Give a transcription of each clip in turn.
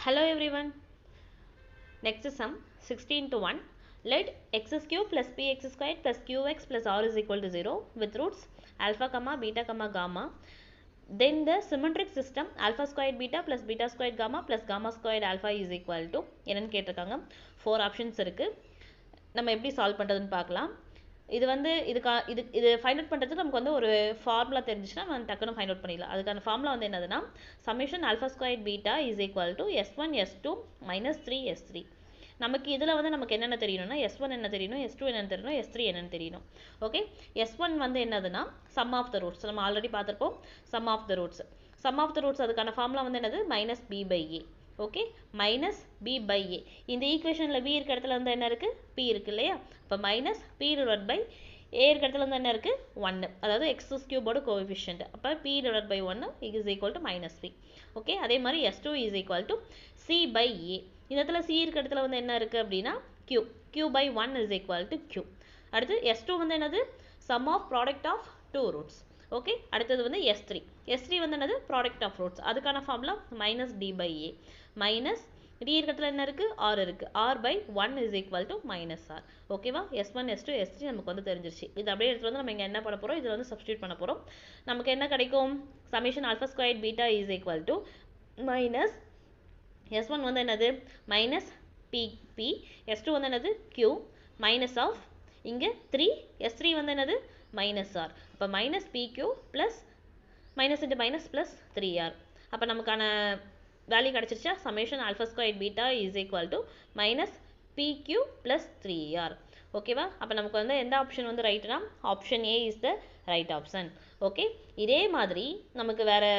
Hello everyone. Next sum 16 to 1. Let x cube plus px squared plus qx plus r is equal to 0 with roots alpha comma beta comma gamma. Then the symmetric system alpha squared beta plus beta squared gamma plus gamma squared alpha is equal to என்னன்னு கேட்டிருக்காங்க. 4 options இருக்கு. நம்ம எப்படி solve பண்றதுன்னு பார்க்கலாம். இது வந்து இது ஃபைண்ட் அவுட் பண்ணுறதுக்கு நமக்கு வந்து ஒரு ஃபார்முலா தெரிஞ்சுச்சுன்னா நம்ம டக்குன்னு ஃபைண்ட் அவுட் பண்ணிடலாம். அதுக்கான ஃபார்முலா வந்து என்னதுன்னா summation alpha square beta is equal to s1 s2 minus 3 s3. நமக்கு இதில் வந்து நமக்கு என்னென்ன தெரியணும்னா s1 என்ன தெரியணும், s2 என்னென்னு தெரியணும், s3 என்னென்னு தெரியணும். ஓகே, s1 வந்து என்னதுன்னா சம் ஆஃப் த ரூட்ஸ். நம்ம ஆல்ரெடி பார்த்துருப்போம் sum of the roots. Sum of the roots அதுக்கான ஃபார்முலா வந்து என்னது minus b by a. Okay, minus b by a. இந்த ஈக்குவேஷனில் b இருக்க இடத்துல வந்து என்ன இருக்குது, p இருக்கு இல்லையா. இப்போ minus p divide by a இருக்க இடத்துல வந்து என்ன இருக்குது 1, அதாவது எக்ஸ் கியூபோட கோஎஃபிஷியன்ட். அப்போ p divide by 1 is equal to minus p. Okay, அதே மாதிரி s2 is equal to c by a. இந்த இடத்துல c இருக்க இடத்துல வந்து என்ன இருக்குது அப்படின்னா q by 1 is equal to q. அடுத்து s2 வந்து என்னது sum of product of two roots. Okay, அடுத்தது வந்து s3 வந்து என்னது ப்ராடக்ட் ஆஃப் ரூட்ஸ். அதுக்கான formula minus d by a. Minus d இருக்கிறதுல என்ன இருக்குது r இருக்குது, r by 1 is equal to minus r. ஓகேவா, s1 s2 s3 நமக்கு வந்து தெரிஞ்சிருச்சு. இது அப்படியே எடுத்து வந்து நம்ம இங்கே என்ன பண்ண போகிறோம், இதில் வந்து சப்ஸ்டியூட் பண்ண போகிறோம். நமக்கு என்ன கிடைக்கும், summation alpha square beta is equal to minus s1 வந்து என்னது மைனஸ் p, s2 வந்து என்னது q மைனஸ் ஆஃப் இங்கே 3, s3 வந்து என்னது மைனஸ் r. அப்போ minus pq plus minus into minus plus 3r. அப்போ நமக்கான வேல்யூ கிடச்சிருச்சா, summation alpha square beta is equal to minus pq plus 3r. ஓகேவா, அப்போ நமக்கு வந்து எந்த ஆப்ஷன் வந்து ரைட்னா option A is the right option. Okay, இதே மாதிரி நமக்கு வேறு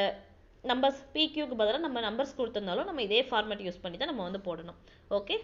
நம்பர்ஸ் pqக்கு பதிலாக நம்ம நம்பர்ஸ் கொடுத்துருந்தாலும் நம்ம இதே ஃபார்மேட் யூஸ் பண்ணி தான் நம்ம வந்து போடணும். ஓகே.